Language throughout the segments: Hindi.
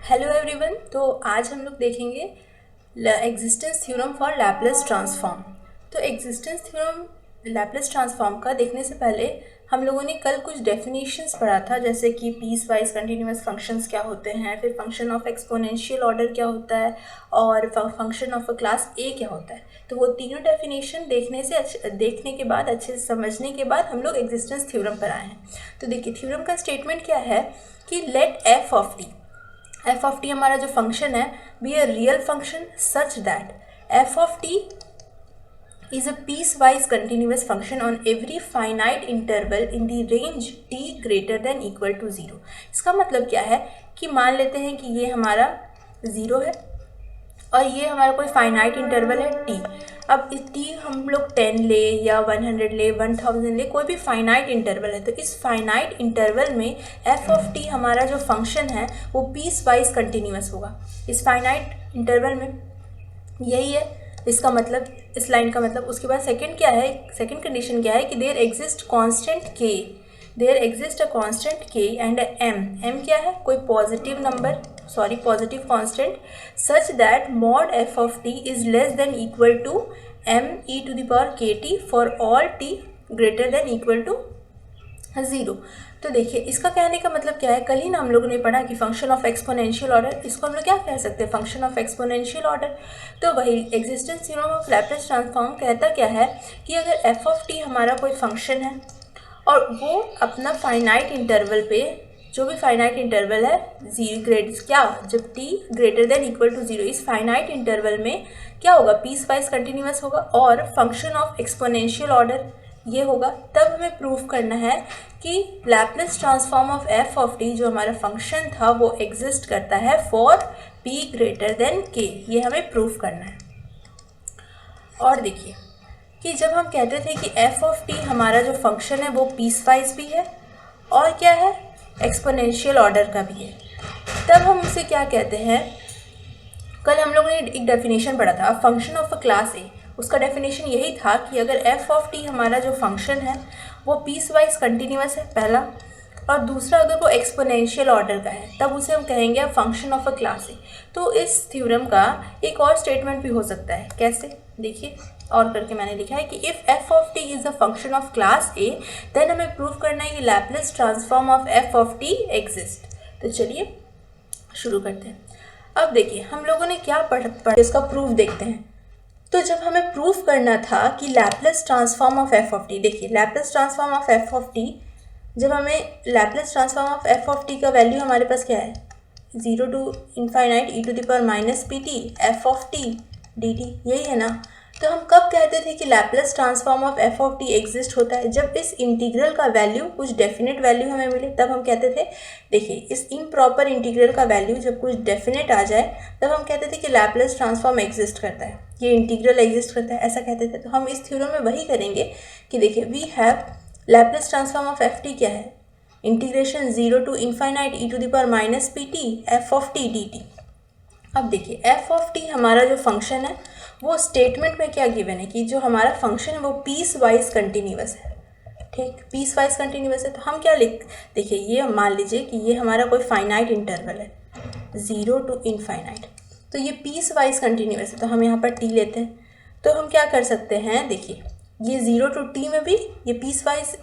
Hello everyone. तो आज हम लोग देखेंगे existence theorem for Laplace transform. तो एग्जिस्टेंस थ्योरम लैपलेस ट्रांसफॉर्म का देखने से पहले हम लोगों ने कल कुछ डेफिनेशंस पढ़ा था, जैसे कि पीस वाइज कंटिन्यूअस फंक्शंस क्या होते हैं, फिर फंक्शन ऑफ एक्सपोनेंशियल ऑर्डर क्या होता है और फंक्शन ऑफ अ क्लास ए क्या होता है। तो वो तीनों डेफिनेशन देखने के बाद, अच्छे से समझने के बाद हम लोग एग्जिस्टेंस थ्योरम पर आए हैं। तो देखिए, थ्योरम का स्टेटमेंट क्या है कि लेट एफ ऑफ टी हमारा जो फंक्शन है be a real function such that F of T is a piecewise continuous function on every finite interval in the range t greater than equal to 0। इसका मतलब क्या है कि मान लेते हैं कि ये हमारा 0 है और ये हमारा कोई फाइनाइट इंटरवल है t। अब इस t हम लोग 10 ले या 100 ले, 1000 ले, कोई भी फाइनाइट इंटरवल है, तो इस फाइनाइट इंटरवल में f ऑफ t हमारा जो फंक्शन है वो पीस वाइज कंटिन्यूस होगा इस फाइनाइट इंटरवल में। यही है इसका मतलब, इस लाइन का मतलब। उसके बाद सेकंड क्या है, सेकंड कंडीशन क्या है कि there exist a constant k and m क्या है, कोई positive number, positive constant, such that mod f of t is less than equal to m e to the power kt for all t greater than equal to 0। तो देखिए, इसका कहने का मतलब क्या है, कल ही ना हम लोगों ने पढ़ा कि फंक्शन ऑफ एक्सपोनेंशियल ऑर्डर, इसको हम लोग क्या कह सकते हैं, फंक्शन ऑफ एक्सपोनेंशियल ऑर्डर। तो वही existence theorem of Laplace transform कहता क्या है कि अगर एफ ऑफ टी हमारा कोई फंक्शन है और वो अपना फाइनाइट इंटरवल पे, जो भी फाइनाइट इंटरवल है जब t greater than equal to 0, इस फाइनाइट इंटरवल में क्या होगा, पीस वाइज कंटिन्यूस होगा और फंक्शन ऑफ एक्सपोनेंशियल ऑर्डर ये होगा। तब हमें प्रूफ करना है कि Laplace transform of f of T जो हमारा फंक्शन था वो एग्जिस्ट करता है for p greater than k। ये हमें प्रूफ करना है। और देखिए कि जब हम कहते थे कि एफ ऑफ टी हमारा जो फंक्शन है वो पीस वाइज भी है और क्या है, एक्सपोनेंशियल ऑर्डर का भी है, तब हम उसे क्या कहते हैं, कल हम लोगों ने एक डेफिनेशन पढ़ा था फंक्शन ऑफ अ क्लास ए। उसका डेफिनेशन यही था कि अगर एफ ऑफ टी हमारा जो फंक्शन है वो पीस वाइज कंटिन्यूस है पहला, और दूसरा अगर वो एक्सपोनेंशियल ऑर्डर का है तब उसे हम कहेंगे फंक्शन ऑफ अ क्लास ए। तो इस थ्योरम का एक और स्टेटमेंट भी हो सकता है, कैसे, देखिए और करके मैंने लिखा है कि if f of t is a function of class A then हमें प्रूव करना है कि Laplace transform of f of t exist. तो चलिए शुरू करते हैं। अब देखिए, हम लोगों ने क्या पढ़ इसका प्रूफ देखते हैं। तो जब हमें प्रूफ करना था कि Laplace transform of f of t, देखिए Laplace transform of f of t, जब हमें Laplace transform of f of t का वैल्यू हमारे पास क्या है, 0 to infinite e to the power minus p t f of t d t, यही है ना। तो हम कब कहते थे कि Laplace transform of f of t exist होता है, जब इस इंटीग्रल का वैल्यू कुछ डेफिनेट वैल्यू हमें मिले, तब हम कहते थे। देखिए, इस इम्प्रॉपर इंटीग्रल का वैल्यू जब कुछ डेफिनेट आ जाए तब हम कहते थे कि लैप्लेस ट्रांसफॉर्म एग्जिस्ट करता है, ये इंटीग्रल एग्जिस्ट करता है, ऐसा कहते थे। तो हम इस थ्योरम में वही करेंगे कि देखिए we have Laplace transform of f t क्या है, integration 0 to infinite e to the power minus p t f of t d t. अब देखिए, एफ ऑफ टी हमारा जो फंक्शन है वो स्टेटमेंट में क्या गिवन है कि जो हमारा फंक्शन है वो पीस वाइज कंटिन्यूस है, ठीक, पीस वाइज कंटिन्यूस है। तो हम क्या देखिए, ये मान लीजिए कि ये हमारा कोई फाइनाइट इंटरवल है 0 टू इनफाइनाइट, तो ये पीस वाइज कंटिन्यूस है, तो हम यहाँ पर t लेते हैं। तो हम क्या कर सकते हैं, देखिए ये 0 टू t में भी ये पीस वाइज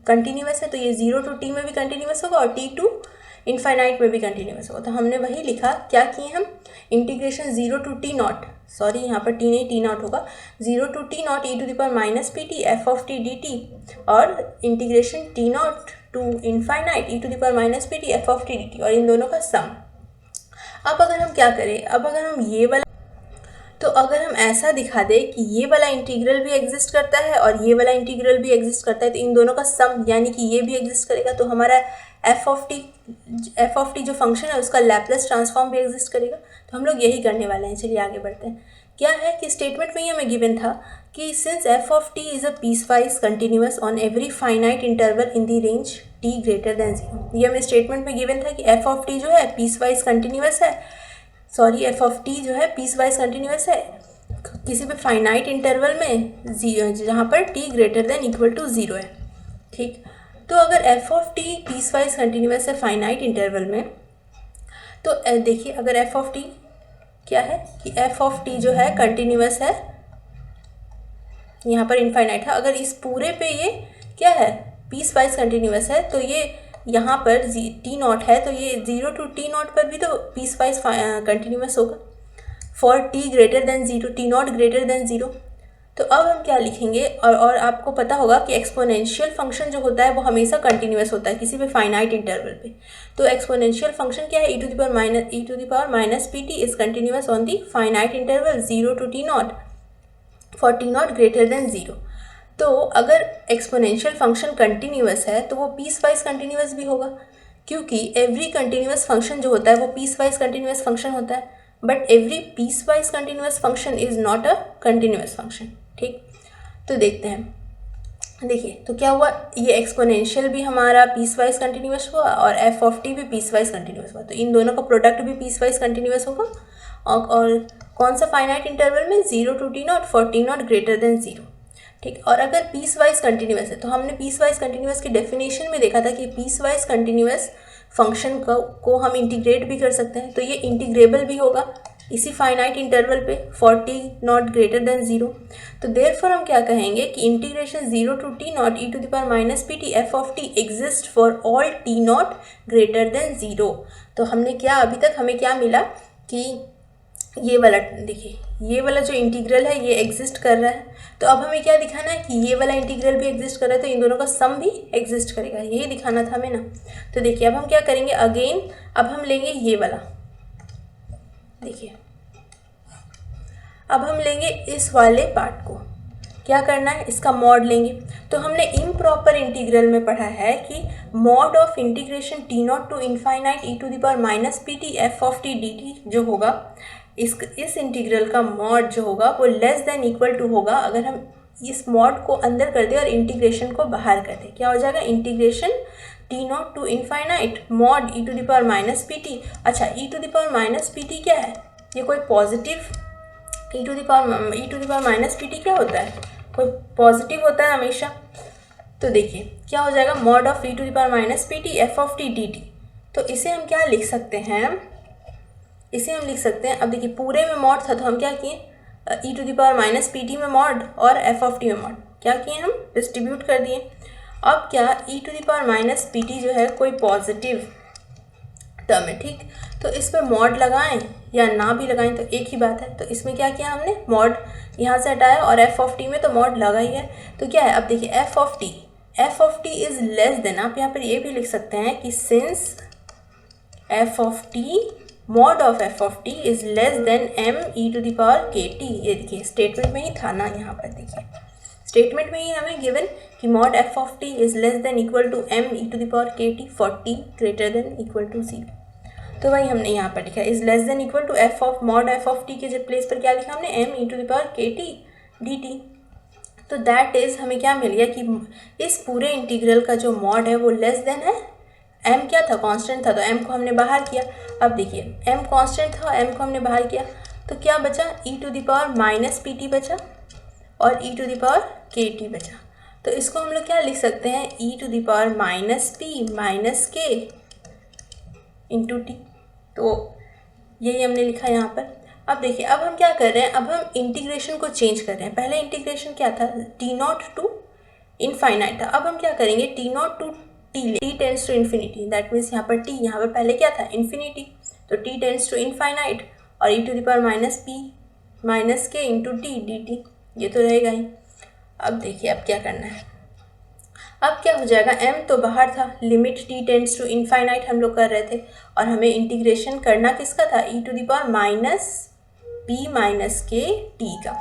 कंटिन्यूस है, तो ये 0 टू t में भी कंटिन्यूस होगा और t टू इनफाइनाइट में भी कंटिन्यूस होगा। तो हमने वही लिखा, क्या किए हम, integration 0 to t nought, sorry यहाँ पर t नहीं, t नॉट होगा, 0 to t nought e to the power minus p t f of t d t, और integration t nought to infinite e to the power minus p t f of t d t, और इन दोनों का सम। अब अगर हम क्या करें, अब अगर हम ये वाला, तो अगर हम ऐसा दिखा दें कि ये वाला इंटीग्रल भी एग्जिस्ट करता है और ये वाला इंटीग्रल भी एग्जिस्ट करता है, तो इन दोनों का सम यानी कि ये भी एग्जिस्ट करेगा, तो हमारा एफ ऑफ टी जो फंक्शन है उसका लैप्लेस ट्रांसफॉर्म भी एग्जिस्ट करेगा। तो हम लोग यही करने वाले हैं। चलिए आगे बढ़ते हैं। क्या है कि स्टेटमेंट में ही हमें गिवन था कि since f of t is a piecewise continuous on every finite interval in the range t greater than 0, ये हमें स्टेटमेंट में गिवन था कि एफ ऑफ टी जो है पीस वाइज कंटिन्यूस है, एफ ऑफ टी जो है पीस वाइज कंटिन्यूस है किसी भी फाइनाइट इंटरवल में जहाँ पर t greater than equal to 0 है, ठीक। तो अगर f of t piecewise continuous है फाइनाइट इंटरवल में, तो देखिए अगर एफ ऑफ टी क्या है कि एफ ऑफ टी जो है कंटिन्यूअस है, यहाँ पर इनफाइनाइट है, अगर इस पूरे पे ये क्या है पीस वाइज कंटिन्यूअस है, तो ये यहाँ पर टी नॉट है, तो ये 0 to टी नॉट पर भी तो पीस वाइज कंटिन्यूअस होगा for t greater than 0, T naught greater than 0। तो अब हम क्या लिखेंगे, और आपको पता होगा कि एक्सपोनेंशियल फंक्शन जो होता है वो हमेशा कंटिन्यूअस होता है किसी भी फाइनाइट इंटरवल पे। तो एक्सपोनेंशियल फंक्शन क्या है, e to the power minus p t is continuous on the finite interval 0 to t naught for t naught greater than 0। तो अगर एक्सपोनेंशियल फंक्शन कंटिन्यूअस है तो वो पीस वाइज कंटिन्यूअस भी होगा, क्योंकि एवरी कंटिन्यूअस फंक्शन जो होता है वो पीस वाइज कंटिन्यूअस फंक्शन होता है, but every piecewise continuous function is not a continuous function. ठीक, तो देखते हैं। देखिए तो क्या हुआ, ये एक्सपोनेंशियल भी हमारा पीस वाइज कंटिन्यूअस हुआ और एफ ऑफ टी भी पीस वाइज कंटिन्यूअस हुआ, तो इन दोनों का प्रोडक्ट भी पीस वाइज कंटिन्यूअस होगा। और कौन सा फाइनाइट इंटरवल में, 0 to t naught for t naught greater than 0। ठीक, और अगर पीस वाइज कंटिन्यूअस है तो हमने पीस वाइज कंटिन्यूअस की डेफिनेशन में देखा था कि पीस वाइज कंटिन्यूअस फंक्शन को हम इंटीग्रेट भी कर सकते हैं, तो ये इंटीग्रेबल भी होगा इसी फाइनाइट इंटरवल पे for t naught greater than 0। तो देयरफॉर हम क्या कहेंगे कि integration 0 to t naught e to the power minus p t f of t exist for all t naught greater than 0। तो हमने क्या अभी तक हमें क्या मिला कि ये वाला देखिए, ये वाला जो इंटीग्रल है ये एग्जिस्ट कर रहा है, तो अब हमें क्या दिखाना है कि ये वाला इंटीग्रल भी एग्जिस्ट कर रहा है, तो इन दोनों का सम भी एग्जिस्ट करेगा, यही दिखाना था हमें ना। तो देखिए अब हम क्या करेंगे, अगेन अब हम लेंगे ये वाला, देखिए अब हम लेंगे इस वाले पार्ट को, क्या करना है इसका मॉड लेंगे। तो हमने इम्प्रॉपर इंटीग्रल में पढ़ा है कि mod of integration t not to infinite e to the power minus p t f of t d t जो होगा, इस इंटीग्रल का मॉड जो होगा वो लेस देन इक्वल टू होगा अगर हम इस मॉड को अंदर कर दें और इंटीग्रेशन को बाहर कर दें। क्या हो जाएगा, integration t not to infinite mod e to the power minus p t. अच्छा, e to the power minus p t क्या है, ये कोई positive, e to the power minus p t क्या होता है, कोई पॉजिटिव होता है हमेशा। तो देखिए क्या हो जाएगा, mod of e to the power minus p t f of t d t. तो इसे हम क्या लिख सकते हैं, इसे हम लिख सकते हैं, अब देखिए पूरे में मॉड था तो हम क्या किए, e to the power minus p t में मॉड और एफ ऑफ टी में मॉड क्या किए, हम डिस्ट्रीब्यूट कर दिए। अब क्या e to the power minus p t जो है कोई पॉजिटिव टर्म है, ठीक, तो इस पर मॉड लगाएं या ना भी लगाएं तो एक ही बात है। तो इसमें क्या किया हमने, मॉड यहाँ से हटाया और एफ ऑफ टी में तो मॉड लगा ही है, तो क्या है, अब देखिए f of t is less than, आप यहाँ पर ये भी लिख सकते हैं कि since f of t mod of f of t is less than m e to the power k t. ये देखिए स्टेटमेंट में ही था ना, यहाँ पर देखिए स्टेटमेंट में ही हमें गिवन कि mod f of t is less than equal to m e to the power k t for t greater than equal to 0। तो वही हमने यहाँ पर लिखा is less than equal to f of mod f of t के प्लेस पर क्या लिखा हमने, m e to the power k t d t. तो दैट इज हमें क्या मिल गया कि इस पूरे इंटीग्रल का जो मॉड है वो लेस देन है, m क्या था, कांस्टेंट था, तो m को हमने बाहर किया। अब देखिए m कांस्टेंट था, m को हमने बाहर किया तो क्या बचा, e to the power minus p t बचा और e to the power k t बचा। तो इसको हम लोग क्या लिख सकते हैं, e to the power minus p minus k into t. तो यही हमने लिखा यहाँ पर। अब देखिए अब हम क्या कर रहे हैं, अब हम इंटीग्रेशन को चेंज कर रहे हैं। पहले इंटीग्रेशन क्या था, टी नॉट टू इनफाइनाइट था, अब हम क्या करेंगे, t not to t tends to infinity, that means यहाँ पर टी, यहाँ पर पहले क्या था इन्फिनिटी, तो टी टेंड्स टू इनफाइनाइट और e to the power minus p minus k into t d t, ये तो रहेगा ही। अब देखिए अब क्या करना है, अब क्या हो जाएगा, m तो बाहर था, limit t tends to infinite हम लोग कर रहे थे और हमें इंटीग्रेशन करना किसका था, e to the power minus p minus k t का।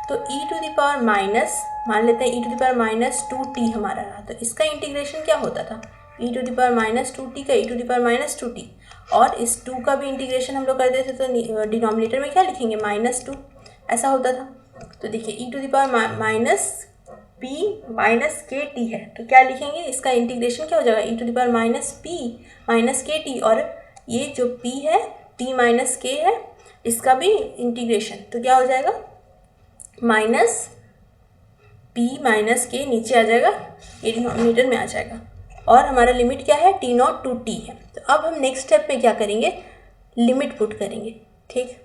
तो e to the power minus, मान लेते हैं e to the power minus 2t हमारा रहा, तो इसका इंटीग्रेशन क्या होता था, e to the power minus 2t का e to the power minus 2t, और इस 2 का भी इंटीग्रेशन हम लोग करते थे तो डिनोमिनेटर में क्या लिखेंगे, -2, ऐसा होता था। तो देखिए e to the power minus p minus k t है, तो क्या लिखेंगे, इसका इंटीग्रेशन क्या हो जाएगा, e to the power minus p minus k t, और ये जो p है t माइनस के है इसका भी इंटीग्रेशन, तो क्या हो जाएगा माइनस p माइनस के, नीचे आ जाएगा ये डिनोमिनेटर में आ जाएगा, और हमारा लिमिट क्या है t नॉट टू t है। तो अब हम नेक्स्ट स्टेप में क्या करेंगे, लिमिट पुट करेंगे, ठीक।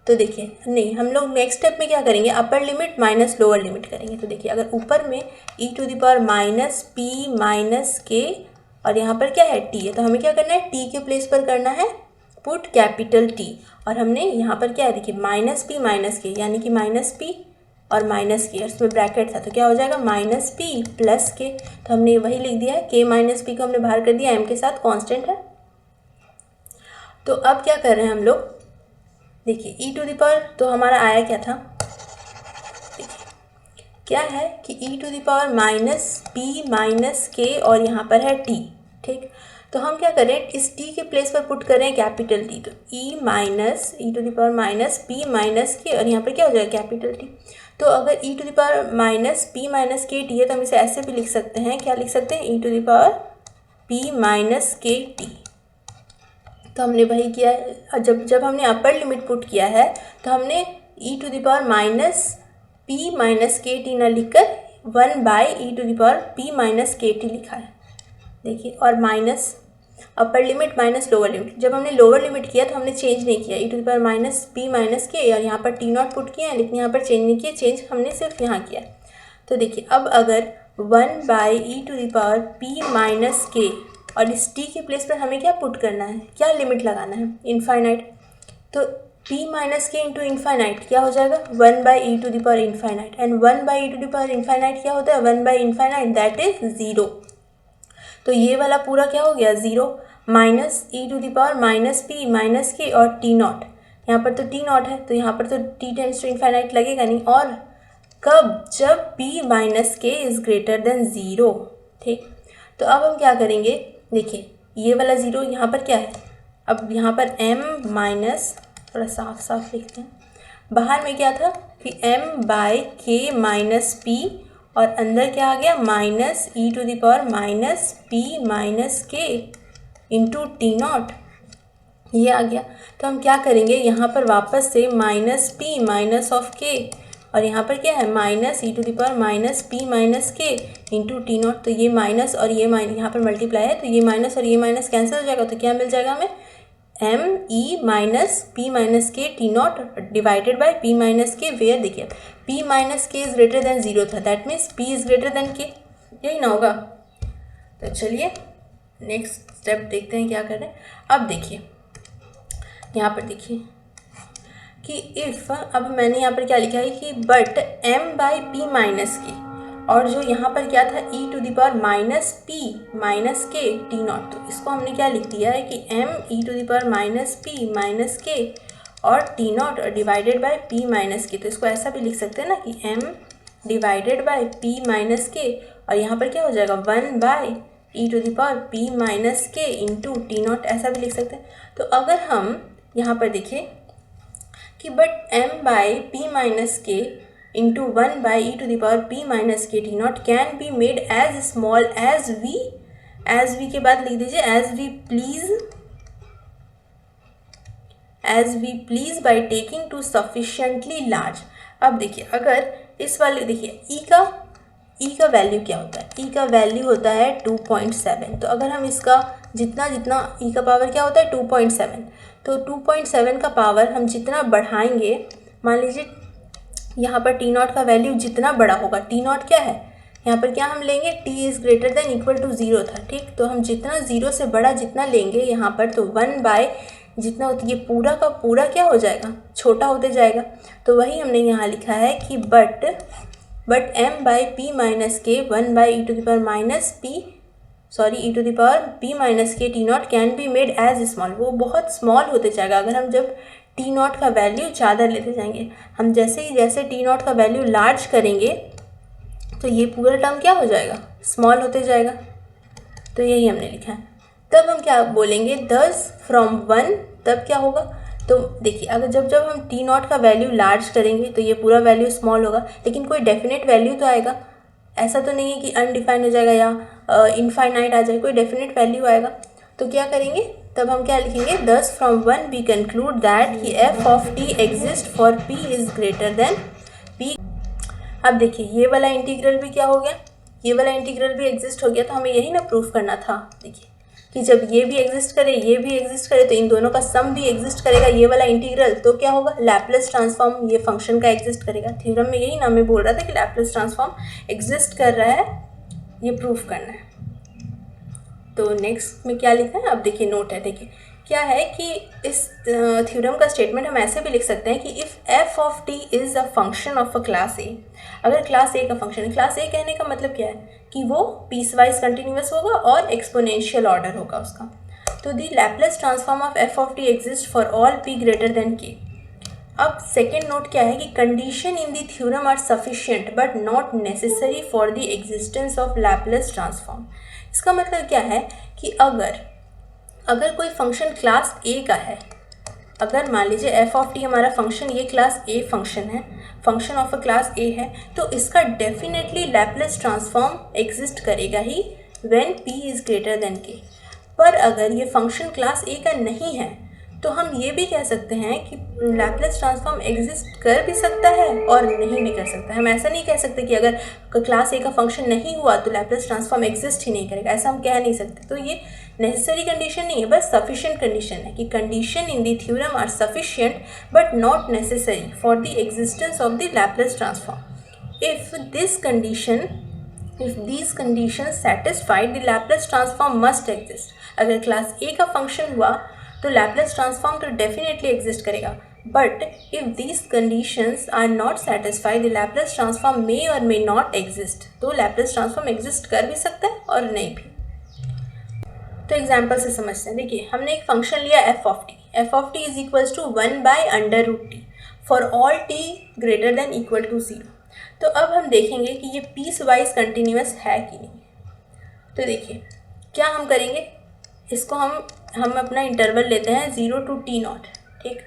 तो देखिए नहीं, हम लोग नेक्स्ट स्टेप में क्या करेंगे, upper limit minus lower limit करेंगे। तो देखिए अगर ऊपर में e to the power minus p minus k और यहाँ पर क्या है t है, तो हमें क्या करना है, t के प्लेस पर करना है पुट कैपिटल T। और हमने यहाँ पर क्या है, देखिए माइनस पी माइनस के, यानी कि माइनस पी और माइनस के, इसमें ब्रैकेट था तो क्या हो जाएगा माइनस पी प्लस के। तो हमने वही लिख दिया है, के माइनस पी को हमने बाहर कर दिया, m के साथ कांस्टेंट है। तो अब क्या कर रहे हैं हम लोग, देखिए e टू द पावर तो हमारा आया क्या था, देखिए क्या है कि e to the power minus p minus k और यहाँ पर है t, ठीक। तो हम क्या करें, इस t के प्लेस पर पुट करें कैपिटल T। तो e minus e to the power minus p minus k और यहाँ पर क्या हो जाएगा कैपिटल T। तो अगर e to the power minus p minus k t है तो हम इसे ऐसे भी लिख सकते हैं, क्या लिख सकते हैं, e to the power p minus k t. तो हमने वही किया है, जब हमने अपर लिमिट पुट किया है तो हमने e to the power minus p minus k t ना लिखकर 1/e to the power p minus k t लिखा है, देखिए। और minus upper limit minus lower limit, जब हमने लोअर लिमिट किया तो हमने चेंज नहीं किया, e to the power minus p minus k और यहाँ पर टी नॉट पुट किया है, लेकिन यहाँ पर चेंज नहीं किया, चेंज हमने सिर्फ यहाँ किया। तो देखिए अब अगर 1/e to the power p minus k और इस t के प्लेस पर हमें क्या पुट करना है, क्या लिमिट लगाना है, इनफाइनाइट। तो p minus k into infinite क्या हो जाएगा, 1/e to the power infinite, and 1/e to the power infinite क्या होता है, 1/इनफाइनाइट दैट इज 0। तो ये वाला पूरा क्या हो गया 0, minus e to the power minus p minus k और टी नॉट, यहाँ पर तो टी नॉट है तो यहाँ पर तो t टेंड्स टू इनफाइनाइट लगेगा नहीं, और कब, जब p minus k is greater than 0, ठीक। तो अब हम क्या करेंगे, देखिए ये वाला 0 यहाँ पर क्या है, अब यहाँ पर m माइनस, थोड़ा साफ साफ लिखते हैं, बाहर में क्या था कि m/k माइनस पी और अंदर क्या आ गया minus e to the power minus p minus k into t naught, ये आ गया। तो हम क्या करेंगे, यहाँ पर वापस से माइनस पी माइनस ऑफ के और यहाँ पर क्या है minus e to the power minus p minus k into t naught. तो ये माइनस और ये माइनस यहाँ पर मल्टीप्लाई है, तो ये माइनस और ये माइनस कैंसिल हो जाएगा, तो क्या मिल जाएगा हमें, m e minus p minus k t not divided by p minus k, where देखिए p minus k is greater than 0 था, that means p is greater than k, यही ना होगा। तो चलिए नेक्स्ट स्टेप देखते हैं क्या कर रहे हैं। अब देखिए यहाँ पर देखिए कि इफ़, अब मैंने यहाँ पर क्या लिखा है कि बट m/p माइनस के, और जो यहाँ पर क्या था e to the power minus p minus k t naught, तो इसको हमने क्या लिख दिया है कि m e to the power minus p minus k और t not divided by p minus k. तो इसको ऐसा भी लिख सकते हैं ना कि m divided by p minus k, और यहाँ पर क्या हो जाएगा 1/e to the power p minus k into t naught, ऐसा भी लिख सकते हैं। तो अगर हम यहाँ पर देखें कि but m/p minus k into 1/e to the power p minus k t nought can be made as small as we के बाद लिख दीजिए as we please by taking to sufficiently large. अब देखिए अगर इस वाले देखिए e का वैल्यू क्या होता है, e का वैल्यू होता है 2.7। तो अगर हम इसका जितना e का पावर क्या होता है 2.7, तो 2.7 का पावर हम जितना बढ़ाएंगे, मान लीजिए यहाँ पर टी नॉट का वैल्यू जितना बड़ा होगा, टी नॉट क्या है यहाँ पर क्या हम लेंगे, t is greater than equal to 0 था, ठीक। तो हम जितना 0 से बड़ा जितना लेंगे यहाँ पर, तो 1/ जितना होती है पूरा का पूरा क्या हो जाएगा, छोटा होते जाएगा। तो वही हमने यहाँ लिखा है कि but m/p minus k 1/e to the power minus e to the power p minus k t nought can be made as small, वो बहुत स्मॉल होते जाएगा अगर हम जब टी नॉट का वैल्यू ज़्यादा लेते जाएंगे। हम जैसे टी नॉट का वैल्यू लार्ज करेंगे तो ये पूरा टर्म क्या हो जाएगा, स्मॉल होते जाएगा। तो यही हमने लिखा है। तब हम क्या बोलेंगे 10 फ्रॉम 1, तब क्या होगा, तो देखिए अगर जब हम टी नॉट का वैल्यू लार्ज करेंगे तो ये पूरा वैल्यू स्मॉल होगा, लेकिन कोई डेफिनेट वैल्यू तो आएगा, ऐसा तो नहीं है कि अनडिफाइंड हो जाएगा या इनफाइनाइट आ जाए, कोई डेफिनेट वैल्यू आएगा। तो क्या करेंगे, तब हम क्या लिखेंगे 10 फ्रॉम 1 वी कंक्लूड दैट कि f of t exist for p is greater then p। अब देखिए ये वाला इंटीग्रल भी क्या हो गया, ये वाला इंटीग्रल भी एग्जिस्ट हो गया, तो हमें यही ना प्रूफ करना था। देखिए कि जब ये भी एग्जिस्ट करे ये भी एग्जिस्ट करे तो इन दोनों का सम भी एग्जिस्ट करेगा, ये वाला इंटीग्रल, तो क्या होगा, लैप्लेस ट्रांसफॉर्म ये फंक्शन का एग्जिस्ट करेगा। थ्योरम में यही ना मैं बोल रहा था कि लैप्लेस ट्रांसफॉर्म एग्जिस्ट कर रहा है, ये प्रूफ करना है। तो नेक्स्ट में क्या लिखा है, अब देखिए नोट है, देखिए क्या है कि इस थ्योरम का स्टेटमेंट हम ऐसे भी लिख सकते हैं कि if f of t is a function of a class ए, अगर क्लास ए का फंक्शन है, क्लास ए कहने का मतलब क्या है कि वो पीस वाइज कंटिन्यूस होगा और एक्सपोनेंशियल ऑर्डर होगा उसका। तो the Laplace transform of f of t exist for all p greater than k. अब सेकेंड नोट क्या है कि condition in the theorem are sufficient but not necessary for the existence of Laplace transform. इसका मतलब क्या है कि अगर कोई फंक्शन क्लास ए का है, अगर मान लीजिए एफ ऑफ टी हमारा फंक्शन ये क्लास ए फंक्शन है, function of a class a है, तो इसका डेफिनेटली लैप्लेस ट्रांसफॉर्म एग्जिस्ट करेगा ही when p is greater than k. पर अगर ये फंक्शन क्लास ए का नहीं है तो हम ये भी कह सकते हैं कि लैप्लेस ट्रांसफॉर्म एग्जिस्ट कर भी सकता है और नहीं भी कर सकता है। हम ऐसा नहीं कह सकते कि अगर क्लास ए का फंक्शन नहीं हुआ तो लैप्लेस ट्रांसफॉर्म एग्जिस्ट ही नहीं करेगा, ऐसा हम कह नहीं सकते। तो ये नेसेसरी कंडीशन नहीं है, बस सफिशिएंट कंडीशन है कि condition in the theorem are sufficient but not necessary for the existence of the Laplace transform. If these conditions satisfied, the Laplace transform must exist। अगर क्लास ए का फंक्शन हुआ तो लैप्लेस ट्रांसफॉर्म तो डेफिनेटली एग्जिस्ट करेगा, but if these conditions are not satisfied the Laplace transform may और मे नॉट एग्जिस्ट। तो लैप्लेस ट्रांसफॉर्म एग्जिस्ट कर भी सकता है और नहीं भी। तो एग्जाम्पल से समझते हैं। देखिए हमने एक फंक्शन लिया f of t is equals to 1/√t for all t greater than equal to 0। तो अब हम देखेंगे कि ये पीस वाइज कंटिन्यूस है कि नहीं। तो देखिए क्या हम करेंगे, इसको हम अपना इंटरवल लेते हैं 0 to t0, ठीक,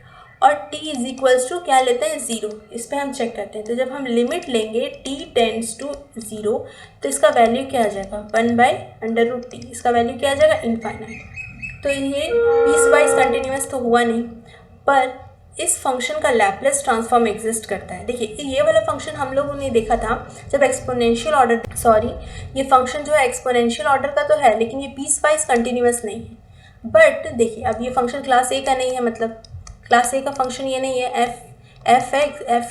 और t इज इक्वल्स टू क्या लेते हैं 0, इस पर हम चेक करते हैं। तो जब हम लिमिट लेंगे t टेंड्स टू 0 तो इसका वैल्यू क्या आ जाएगा 1/√t, इसका वैल्यू क्या आ जाएगा इनफाइनाइट। तो ये पीस वाइज कंटिन्यूस तो हुआ नहीं, पर इस फंक्शन का लैप्लेस ट्रांसफॉर्म एग्जिस्ट करता है। देखिए ये वाला फंक्शन हम लोगों ने देखा था जब एक्सपोनेंशियल ऑर्डर, ये फंक्शन जो है एक्सपोनेंशियल ऑर्डर का तो है लेकिन ये पीस वाइज कंटिन्यूस नहीं है। बट देखिए अब ये फंक्शन क्लास ए का नहीं है, मतलब क्लास ए का फंक्शन ये नहीं है, f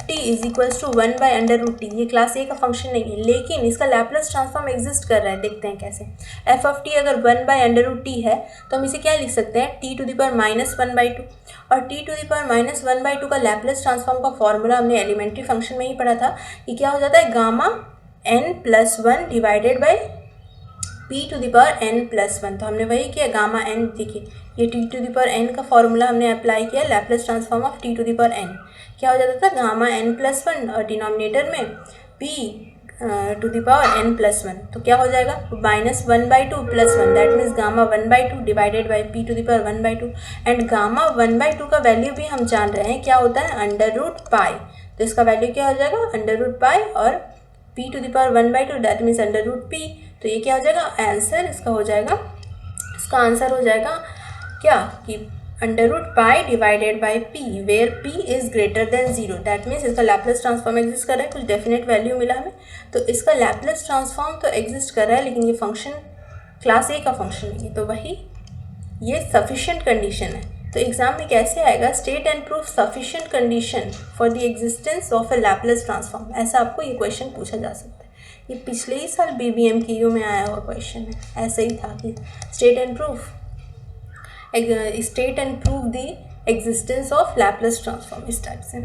t is equals to 1/√t, ये क्लास ए का फंक्शन नहीं है, लेकिन इसका लैप्लेस ट्रांसफॉर्म एग्जिस्ट कर रहा है। देखते हैं कैसे। एफ ऑफ टी अगर 1/√t है तो हम इसे क्या लिख सकते हैं t⁻⁻1/2, और t⁻⁻1/2 का लैप्लेस ट्रांसफॉर्म का फॉर्मूला हमने एलिमेंट्री फंक्शन में ही पढ़ा था कि क्या हो जाता है gamma n+1 divided by p⁻n+1। तो हमने वही किया गामा n, देखिए ये t⁻n का फॉर्मूला हमने अप्लाई किया लैप्लेस ट्रांसफॉर्म ऑफ t⁻n, क्या हो जाता था गामा n+1 और डिनोमिनेटर में p⁻n+1, तो क्या हो जाएगा -1/2 +1, that means gamma 1/2 divided by p⁻1/2। And gamma 1/2 का वैल्यू भी हम जान रहे हैं क्या होता है √π, तो इसका वैल्यू क्या हो जाएगा √π और p⁻1/2 दैट मीन्स √p। तो ये क्या हो जाएगा आंसर, इसका आंसर हो जाएगा क्या कि √π divided by p where p is greater than 0, that means इसका लैप्लेस ट्रांसफॉर्म एग्जिस्ट कर रहा है, कुछ डेफिनेट वैल्यू मिला हमें, तो इसका लैप्लेस ट्रांसफॉर्म तो एग्जिस्ट कर रहा है लेकिन ये फंक्शन क्लास ए का फंक्शन नहीं है, तो वही ये सफिशिएंट कंडीशन है। तो एग्जाम में कैसे आएगा, state and proof sufficient condition for the existence of a Laplace transform, ऐसा आपको ये क्वेश्चन पूछा जा सकता है। ये पिछले ही साल BBMQ में आया हुआ क्वेश्चन है, ऐसे ही था कि state and prove the existence of Laplace transform, इस टाइप से।